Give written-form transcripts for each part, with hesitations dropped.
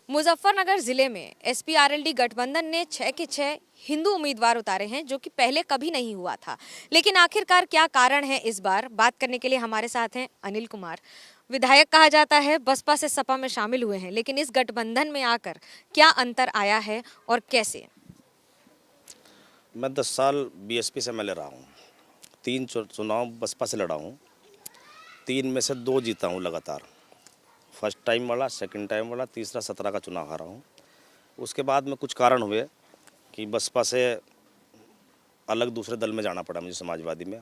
मुजफ्फरनगर जिले में एसपी-आरएलडी गठबंधन ने 6 के 6 हिंदू उम्मीदवार उतारे हैं, जो कि पहले कभी नहीं हुआ था। लेकिन आखिरकार क्या कारण है इस बार, बात करने के लिए हमारे साथ हैं अनिल कुमार। विधायक कहा जाता है, बसपा से सपा में शामिल हुए हैं, लेकिन इस गठबंधन में आकर क्या अंतर आया है और कैसे? मैं 10 साल बीएसपी से मैं ले रहा हूँ। 3 चुनाव बसपा से लड़ा हूँ। 3 में से 2 जीता हूँ लगातार। फर्स्ट टाइम वाला, सेकंड टाइम वाला, तीसरा 17 का चुनाव हारा हूँ। उसके बाद में कुछ कारण हुए कि बसपा से अलग दूसरे दल में जाना पड़ा मुझे, समाजवादी में।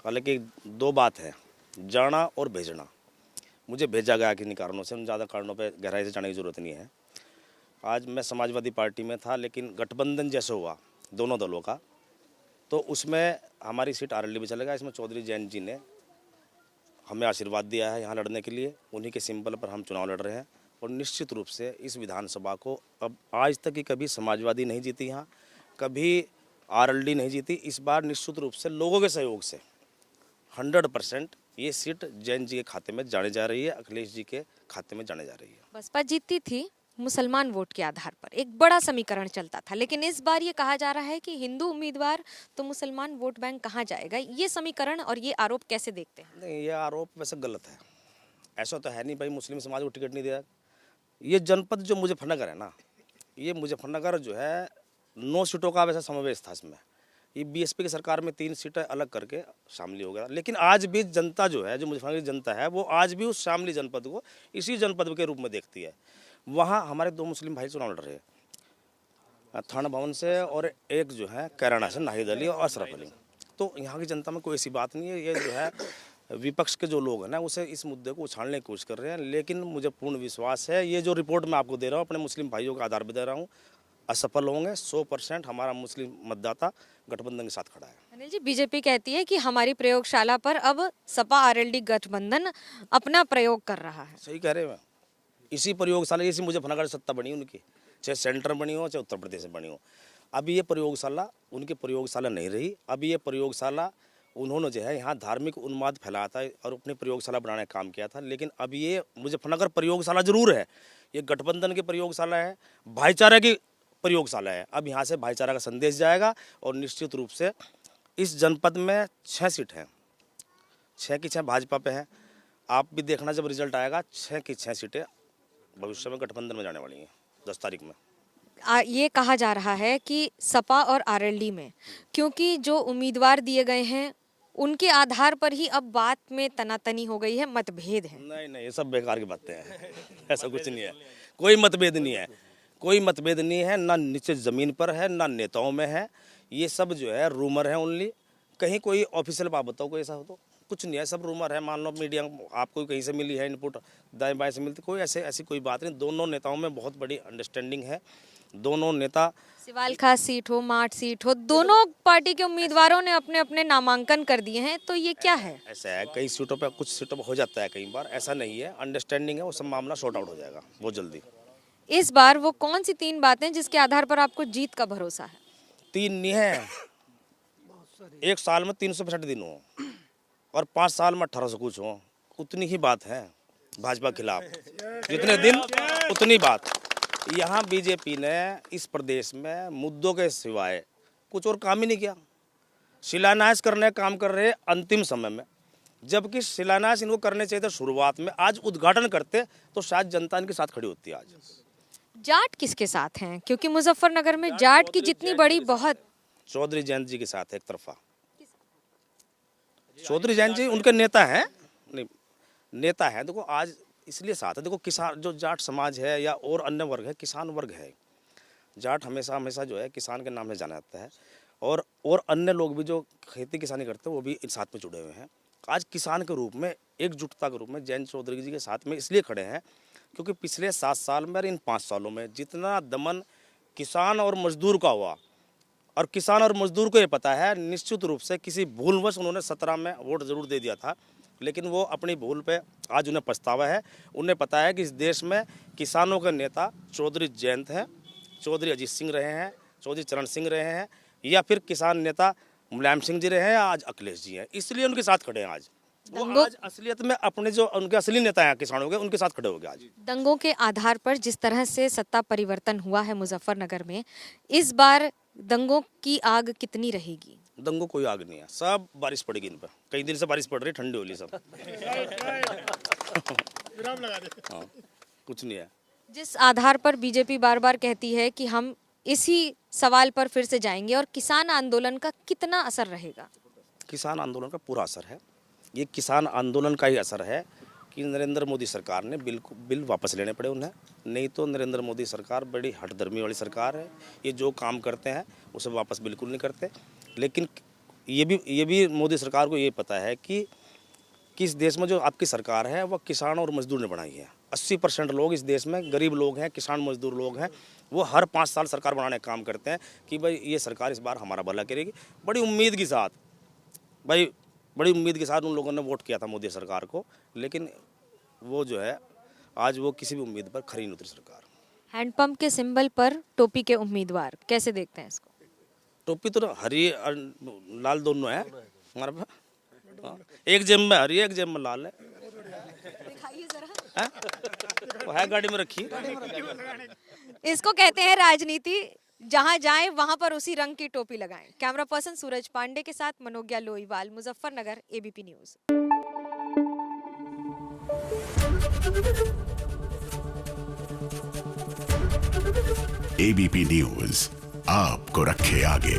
हालांकि 2 बात है, जाना और भेजना। मुझे भेजा गया किन्हीं कारणों से, उन ज़्यादा कारणों पे गहराई से जाने की ज़रूरत नहीं है। आज मैं समाजवादी पार्टी में था, लेकिन गठबंधन जैसे हुआ दोनों दलों का, तो उसमें हमारी सीट आरएलडी में चले गया। इसमें चौधरी जैन जी ने हमें आशीर्वाद दिया है यहाँ लड़ने के लिए। उन्हीं के सिंबल पर हम चुनाव लड़ रहे हैं और निश्चित रूप से इस विधानसभा को अब आज तक की कभी समाजवादी नहीं जीती, यहाँ कभी आरएलडी नहीं जीती। इस बार निश्चित रूप से लोगों के सहयोग से 100% ये सीट जैन जी के खाते में जाने जा रही है, अखिलेश जी के खाते में जाने जा रही है। बसपा जीतती थी मुसलमान वोट के आधार पर, एक बड़ा समीकरण चलता था, लेकिन इस बार ये कहा जा रहा है कि हिंदू उम्मीदवार तो मुसलमान वोट बैंक कहाँ जाएगा? ये समीकरण और ये आरोप कैसे देखते हैं? नहीं, ये आरोप वैसे गलत है। ऐसा तो है नहीं भाई मुस्लिम समाज को टिकट नहीं दिया। ये जनपद जो मुजफ्फरनगर है ना, ये मुजफ्फरनगर जो है 9 सीटों का वैसा समावेश था इसमें। ये बीएसपी की सरकार में 3 सीटें अलग करके शामिल हो गया। लेकिन आज भी जनता जो है, जो मुजफ्फरनगर की जनता है, वो आज भी उस शामली जनपद को इसी जनपद के रूप में देखती है। वहाँ हमारे 2 मुस्लिम भाई चुनाव लड़ रहे हैं, थाना भवन से, और एक जो है कैराना से, नाहिद अली और अशरफ अली। तो यहाँ की जनता में कोई ऐसी बात नहीं है। ये जो है विपक्ष के जो लोग हैं ना, उसे इस मुद्दे को उछालने की कोशिश कर रहे हैं। लेकिन मुझे पूर्ण विश्वास है, ये जो रिपोर्ट मैं आपको दे रहा हूँ अपने मुस्लिम भाइयों के आधार पर दे रहा हूँ, असफल होंगे। 100% हमारा मुस्लिम मतदाता गठबंधन के साथ खड़ा है। अनिल जी, बीजेपी कहती है कि हमारी प्रयोगशाला पर अब सपा आरएलडी गठबंधन अपना प्रयोग कर रहा है। सही कह रहे हैं। इसी प्रयोगशाला, इसी मुजफ्फरनगर सत्ता बनी उनकी, चाहे सेंटर बनी हो चाहे उत्तर प्रदेश में बनी हो। अभी ये प्रयोगशाला उनकी प्रयोगशाला नहीं रही। अभी ये प्रयोगशाला उन्होंने जो है यहाँ धार्मिक उन्माद फैलाया था और अपनी प्रयोगशाला बनाने का काम किया था। लेकिन अब ये मुजफ्फरनगर प्रयोगशाला जरूर है, ये गठबंधन की प्रयोगशाला है, भाईचारे की प्रयोगशाला है। अब यहाँ से भाईचारा का संदेश जाएगा और निश्चित रूप से इस जनपद में 6 सीट हैं, 6 की 6 भाजपा पे हैं। आप भी देखना जब रिजल्ट आएगा, 6 की 6 सीटें भविष्य में गठबंधन में जाने वाली हैं 10 तारीख में। ये कहा जा रहा है कि सपा और आरएलडी में, क्योंकि जो उम्मीदवार दिए गए हैं उनके आधार पर ही अब बात में तनातनी हो गई है, मतभेद है। नहीं नहीं, ये सब बेकार की बातें हैं। ऐसा कुछ नहीं है, कोई मतभेद नहीं है, कोई मतभेद नहीं है। ना नीचे ज़मीन पर है, ना नेताओं में है। ये सब जो है रूमर है ओनली। कहीं कोई ऑफिशियल बात बताओ कोई ऐसा हो तो? कुछ नहीं है, सब रूमर है। मान लो मीडिया आपको कहीं से मिली है इनपुट, दाएं बाएं से मिलती, कोई ऐसी कोई बात नहीं। दोनों नेताओं में बहुत बड़ी अंडरस्टैंडिंग है। दोनों नेता, सिवाल खास सीट हो, माठ सीट हो, दोनों पार्टी के उम्मीदवारों ने अपने अपने नामांकन कर दिए हैं, तो ये क्या है? ऐसा है कई सीटों पे, कुछ सीटों पर हो जाता है, कई बार ऐसा नहीं है। अंडरस्टैंडिंग है, वो सब मामला सॉर्ट आउट हो जाएगा बहुत जल्दी। इस बार वो कौन सी 3 बातें जिसके आधार पर आपको जीत का भरोसा है? 3 नहीं है, 1 साल में 365 दिन हो और 5 साल में 1800 कुछ हो, उतनी ही बात है भाजपा के खिलाफ। जितने दिन उतनी बात। यहाँ बीजेपी ने इस प्रदेश में मुद्दों के सिवाय कुछ और काम ही नहीं किया। शिलान्यास करने का काम कर रहे अंतिम समय में, जबकि शिलान्यास इनको करने चाहिए था शुरुआत में। आज उद्घाटन करते तो शायद जनता इनके साथ खड़ी होती है। आज जाट किसके साथ हैं? क्योंकि मुजफ्फरनगर में जाट की जितनी बड़ी बहुत चौधरी जयंत जी के साथ है एक तरफा। चौधरी जयंत जी उनके नेता हैं, नहीं नेता हैं। देखो आज इसलिए साथ है, देखो किसान जो जाट समाज है या और अन्य वर्ग है, किसान वर्ग है। जाट हमेशा हमेशा जो है किसान के नाम से जाना जाता है। और अन्य लोग भी जो खेती किसानी करते हैं वो भी इस साथ में जुड़े हुए हैं। आज किसान के रूप में, एकजुटता के रूप में जयंत चौधरी जी के साथ में इसलिए खड़े हैं क्योंकि पिछले 7 साल में और इन 5 सालों में जितना दमन किसान और मजदूर का हुआ, और किसान और मजदूर को ये पता है, निश्चित रूप से किसी भूलवश उन्होंने 17 में वोट ज़रूर दे दिया था, लेकिन वो अपनी भूल पे आज उन्हें पछतावा है। उन्हें पता है कि इस देश में किसानों के नेता चौधरी जयंत हैं, चौधरी अजीत सिंह रहे हैं, चौधरी चरण सिंह रहे हैं, या फिर किसान नेता मुलायम सिंह जी रहे हैं, आज अखिलेश जी हैं। इसलिए उनके साथ खड़े हैं आज। वो आज असलियत में अपने जो उनके असली नेता हैं किसानों के, उनके साथ खड़े हो गए आज। दंगों के आधार पर जिस तरह से सत्ता परिवर्तन हुआ है मुजफ्फरनगर में, इस बार दंगों की आग कितनी रहेगी? दंगों कोई आग नहीं है, सब बारिश पड़ेगी इन पर। कई दिन से बारिश पड़ रही, ठंडी होली सब। हाँ, कुछ नहीं है। जिस आधार पर बीजेपी बार बार कहती है कि हम इसी सवाल पर फिर से जाएंगे, और किसान आंदोलन का कितना असर रहेगा? किसान आंदोलन का पूरा असर है। ये किसान आंदोलन का ही असर है कि नरेंद्र मोदी सरकार ने बिल वापस लेने पड़े उन्हें। नहीं तो नरेंद्र मोदी सरकार बड़ी हठधर्मी वाली सरकार है। ये जो काम करते हैं उसे वापस बिल्कुल नहीं करते। लेकिन ये भी मोदी सरकार को ये पता है कि इस देश में जो आपकी सरकार है वह किसान और मजदूर ने बनाई है। 80% लोग इस देश में गरीब लोग हैं, किसान मजदूर लोग हैं। वो हर 5 साल सरकार बनाने का काम करते हैं कि भाई ये सरकार इस बार हमारा भला करेगी। बड़ी उम्मीद के साथ उन लोगों ने वोट किया था मोदी सरकार को। लेकिन वो जो है आज वो किसी भी उम्मीद पर खरी नहीं उतरी सरकार। हैंडपंप के सिंबल पर टोपी के उम्मीदवार, कैसे देखते हैं इसको? टोपी तो हरी और लाल दोनों है हमारे पास। हाँ, एक जेब में हरी, एक जेब में लाल है। दिखाइए जरा। वो है गाड़ी में रखी। इसको कहते हैं राजनीति। जहां जाएं वहां पर उसी रंग की टोपी लगाएं। कैमरा पर्सन सूरज पांडे के साथ Manogya Loiwal, Muzaffarnagar, ABP news. ABP news आपको रखे आगे।